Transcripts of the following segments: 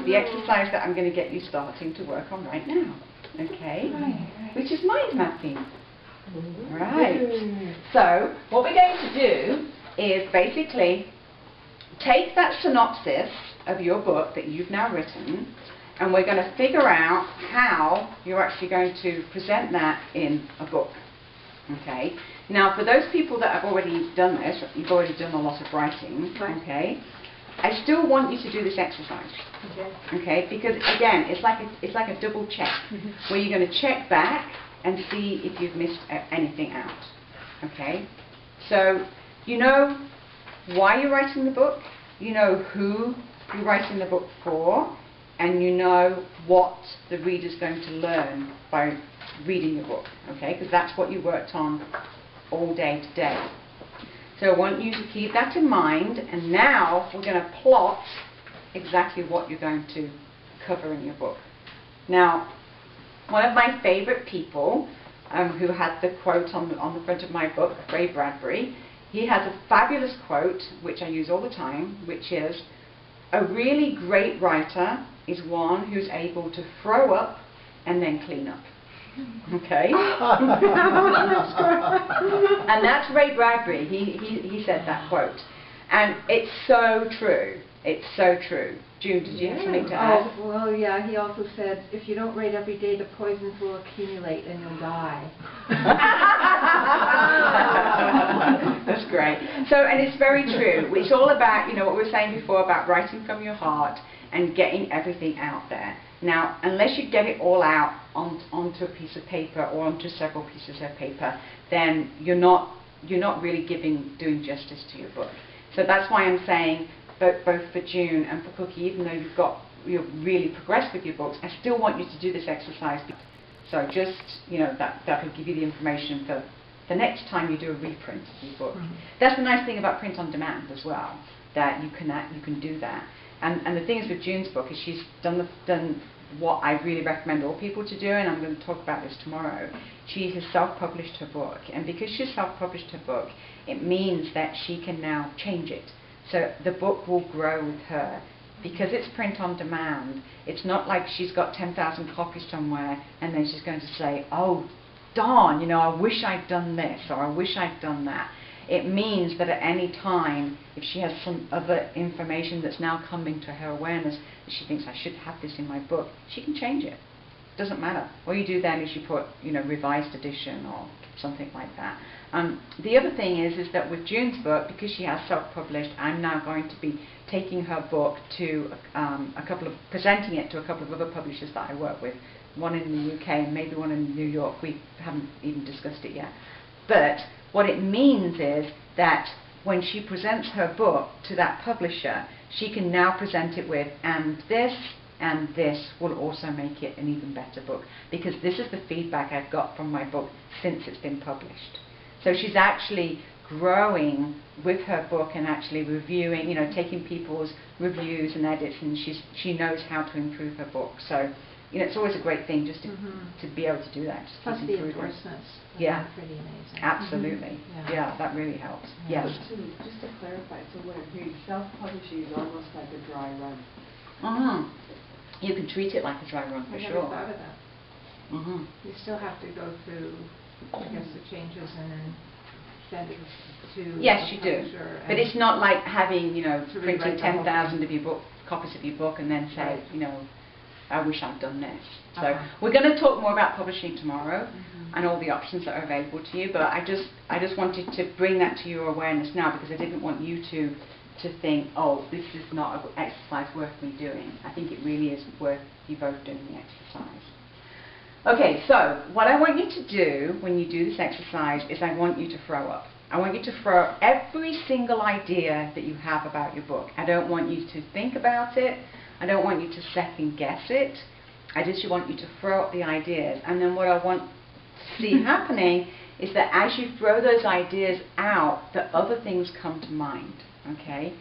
the exercise that I'm going to get you starting to work on right now. Okay? Which is mind mapping. Right. So, what we're going to do is basically take that synopsis of your book that you've now written, and we're going to figure out how you're actually going to present that in a book. Okay? Now, for those people that have already done this, you've already done a lot of writing, okay? I still want you to do this exercise, okay? Because again, it's like a double check, where you're going to check back and see if you've missed anything out, okay? So, you know why you're writing the book, you know who you're writing the book for, and you know what the reader's going to learn by reading your book, okay? Because that's what you worked on all day today. So I want you to keep that in mind, and now we're going to plot exactly what you're going to cover in your book. Now, one of my favorite people who had the quote on the front of my book, Ray Bradbury, he has a fabulous quote, which I use all the time, which is, "A really great writer is one who's able to throw up and then clean up." Okay? And that's Ray Bradbury. He said that quote. And it's so true. It's so true. June, did you have something to add? Oh, well, yeah, he also said, if you don't write every day, the poisons will accumulate and you'll die. That's great. So, and it's very true. It's all about, you know, what we were saying before about writing from your heart and getting everything out there. Now, unless you get it all out onto a piece of paper or onto several pieces of paper, then you're not really doing justice to your book. So that's why I'm saying, both for June and for Cookie, even though you're really progressed with your books, I still want you to do this exercise. So just, you know, that will give you the information for the next time you do a reprint of your book. That's the nice thing about print on demand as well, that you can do that. And the thing is with June's book is she's done what I really recommend all people to do, and I'm going to talk about this tomorrow. She has self-published her book, and because she's self-published her book, it means that she can now change it. So the book will grow with her. Because it's print on demand, it's not like she's got 10,000 copies somewhere and then she's going to say, oh, darn, you know, I wish I'd done this or I wish I'd done that. It means that at any time, if she has some other information that's now coming to her awareness, that she thinks, I should have this in my book, she can change it. Doesn't matter. All you do then is you put, you know, revised edition or something like that. The other thing is that with June's book, because she has self-published, I'm now going to be taking her book to presenting it to a couple of other publishers that I work with, one in the UK and maybe one in New York. We haven't even discussed it yet. But what it means is that when she presents her book to that publisher, she can now present it with, and this will also make it an even better book, because this is the feedback I've got from my book since it's been published. So she's actually growing with her book and actually reviewing, you know, taking people's reviews and edits, and she knows how to improve her book. So, you know, it's always a great thing just to be able to do that. Just plus the endorsements. Yeah, pretty amazing. Absolutely. Yeah, that really helps. Yes. Just to clarify, so when you self-publishing is almost like a dry run. You can treat it like a dry run for sure. I never thought of that. You still have to go through, I guess, the changes and then send it to yes, you do. But it's not like having, you know, printing 10,000 of your book, copies of your book, and then say, you know, I wish I'd done this. So we're going to talk more about publishing tomorrow and all the options that are available to you. But I just wanted to bring that to your awareness now, because I didn't want you to think, oh, this is not an exercise worth me doing. I think it really is worth you both doing the exercise. Okay, so what I want you to do when you do this exercise is I want you to throw up. I want you to throw up every single idea that you have about your book. I don't want you to think about it. I don't want you to second guess it. I just want you to throw up the ideas. And then what I want to see happening is that as you throw those ideas out, that other things come to mind. Okay?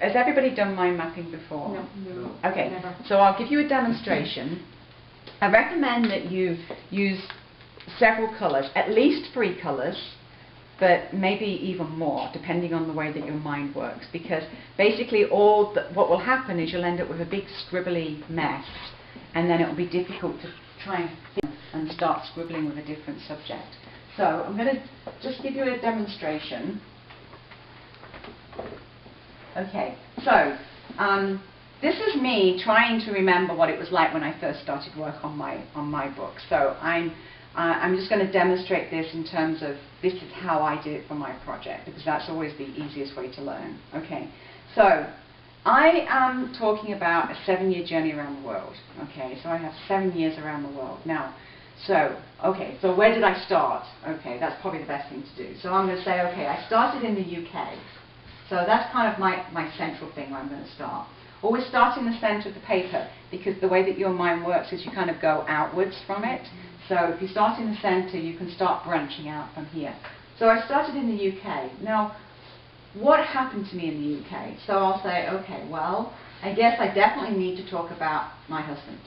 Has everybody done mind mapping before? No. Okay, Never. so I'll give you a demonstration. I recommend that you use several colours, at least 3 colours, but maybe even more, depending on the way that your mind works. Because basically what will happen is you'll end up with a big scribbly mess, and then it will be difficult to try and think and start scribbling with a different subject. So I'm going to just give you a demonstration. Okay, so this is me trying to remember what it was like when I first started work on my book. So I'm just going to demonstrate this in terms of this is how I did it for my project, because that's always the easiest way to learn. Okay, so I am talking about a 7-year journey around the world. Okay, so I have 7 years around the world now. So where did I start? Okay, that's probably the best thing to do. So I'm going to say, okay, I started in the UK. So that's kind of my central thing where I'm going to start. Always start in the centre of the paper, because the way that your mind works is you kind of go outwards from it. So if you start in the centre, you can start branching out from here. So I started in the UK. Now, what happened to me in the UK? So I'll say, okay, well, I guess I definitely need to talk about my husband.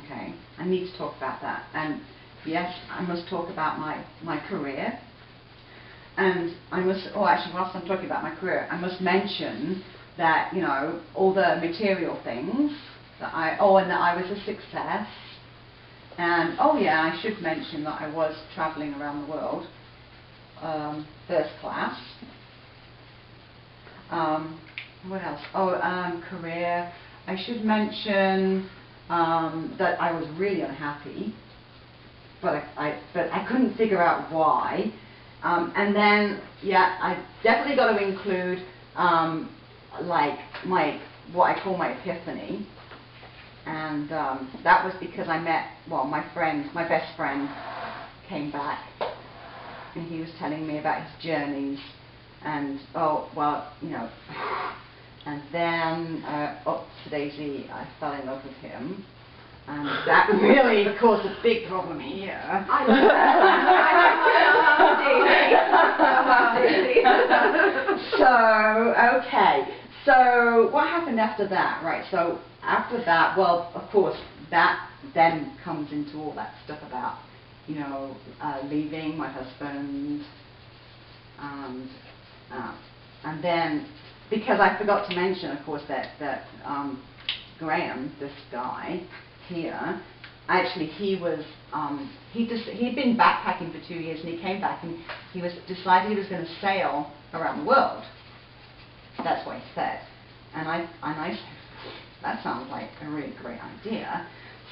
Okay, I need to talk about that. And yes, I must talk about my career. And I must, actually, whilst I'm talking about my career, I must mention that, you know, all the material things that and that I was a success. And I should mention that I was travelling around the world, first class. What else? Career. I should mention that I was really unhappy, but I couldn't figure out why. And then, I definitely got to include like what I call my epiphany. And that was because I met, my best friend came back, and he was telling me about his journeys, and and then Daisy, I fell in love with him, and that really caused a big problem here. I love Daisy. So what happened after that? Right, so after that, well, of course, that then comes into all that stuff about, you know, leaving my husband, and then, because I forgot to mention, of course, that Graham, this guy here, actually he was, he'd been backpacking for 2 years, and he came back and he decided he was going to sail around the world. That's what he said. And I said, that sounds like a really great idea.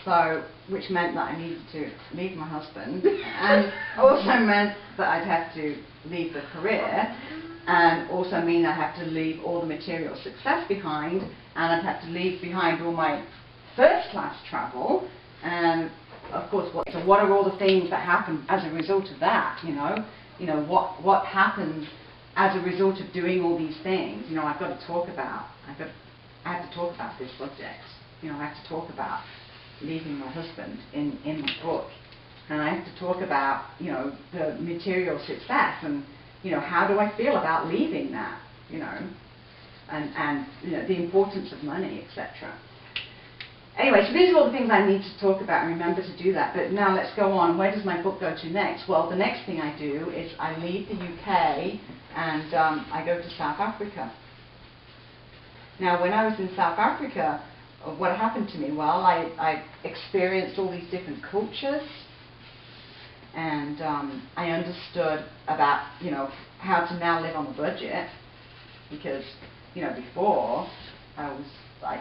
So, which meant that I needed to leave my husband, and also meant that I'd have to leave the career, and also mean I'd have to leave all the material success behind, and I'd have to leave behind all my first class travel, and of course, what are all the things that happen as a result of that, you know? You know, what happens as a result of doing all these things? You know, I've got to talk about, I have to talk about this subject. You know, I have to talk about leaving my husband in my book. And I have to talk about, you know, the material success, and, you know, how do I feel about leaving that, you know, and you know, the importance of money, etc. Anyway, so these are all the things I need to talk about and remember to do that. But now let's go on. Where does my book go to next? Well, the next thing I do is I leave the UK and I go to South Africa. Now, when I was in South Africa, what happened to me? Well, I experienced all these different cultures, and I understood about, you know, how to now live on a budget, because, you know, before I was,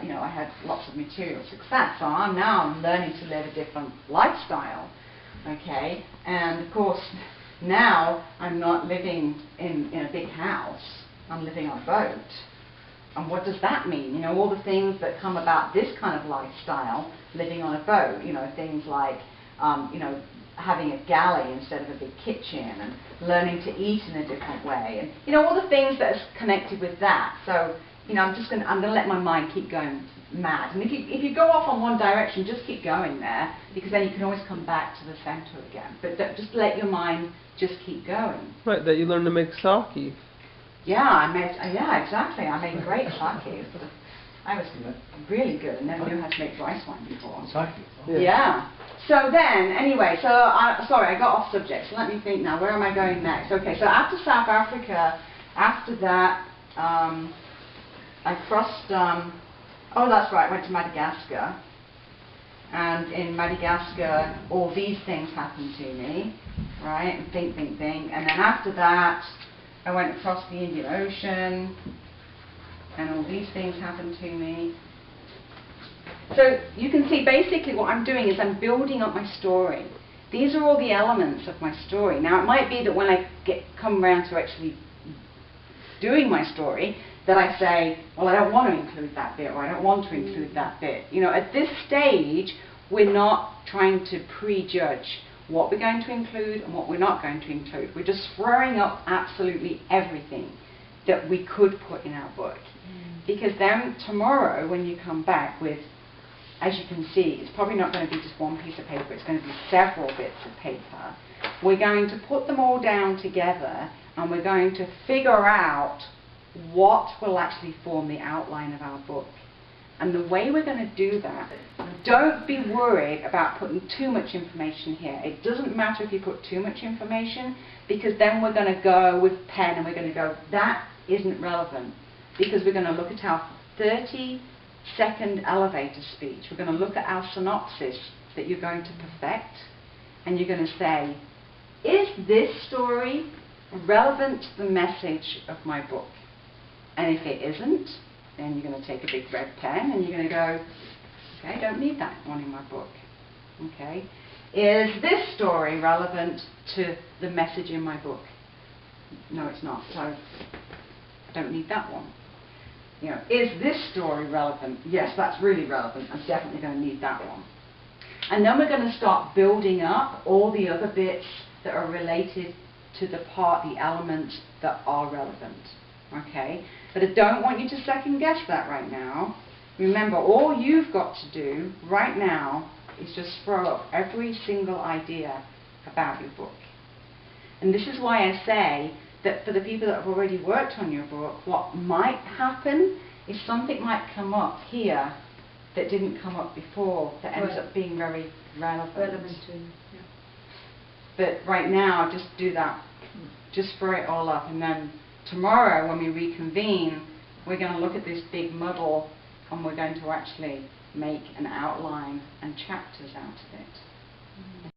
you know, I had lots of material success, so I'm learning to live a different lifestyle, okay? And of course, now I'm not living in a big house, I'm living on a boat. And what does that mean? You know, all the things that come about this kind of lifestyle, living on a boat, you know, things like, you know, having a galley instead of a big kitchen, and learning to eat in a different way, and, you know, all the things that are connected with that. So, you know, I'm going to let my mind keep going mad. And if you go off on one direction, just keep going there, because then you can always come back to the center again. But just let your mind just keep going. Right, that you learn to make sake. Yeah, exactly. I made great sake. I was really good. I never knew how to make rice wine before. Sake? Yeah. So then, anyway, sorry, I got off subject, so let me think now, where am I going next? Okay, so after South Africa, after that, I crossed, oh that's right, I went to Madagascar, and in Madagascar, all these things happened to me, right, and think, and then after that, I went across the Indian Ocean, and all these things happened to me. So you can see basically what I'm doing is I'm building up my story. These are all the elements of my story. Now it might be that when I come around to actually doing my story, that I say, well, I don't want to include that bit, or I don't want to include that bit. You know, at this stage, we're not trying to prejudge what we're going to include and what we're not going to include. We're just throwing up absolutely everything that we could put in our book. Because then tomorrow, when you come back with, as you can see, it's probably not going to be just one piece of paper, it's going to be several bits of paper. We're going to put them all down together, and we're going to figure out what will actually form the outline of our book. And the way we're going to do that, don't be worried about putting too much information here. It doesn't matter if you put too much information, because then we're going to go with pen and we're going to go, that isn't relevant. Because we're going to look at our 30-second elevator speech. We're going to look at our synopsis that you're going to perfect, and you're going to say, is this story relevant to the message of my book? And if it isn't, then you're going to take a big red pen and you're going to go, okay, I don't need that one in my book. Okay, is this story relevant to the message in my book? No, it's not, so I don't need that one. You know, is this story relevant? Yes, that's really relevant. I'm definitely going to need that one. And then we're going to start building up all the other bits that are related to the elements that are relevant. Okay? But I don't want you to second guess that right now. Remember, all you've got to do right now is just throw up every single idea about your book. And this is why I say that for the people that have already worked on your book, what might happen is something might come up here that didn't come up before, that ends up being very relevant. But right now, just do that. Just throw it all up, and then tomorrow when we reconvene, we're going to look at this big muddle, and we're going to actually make an outline and chapters out of it.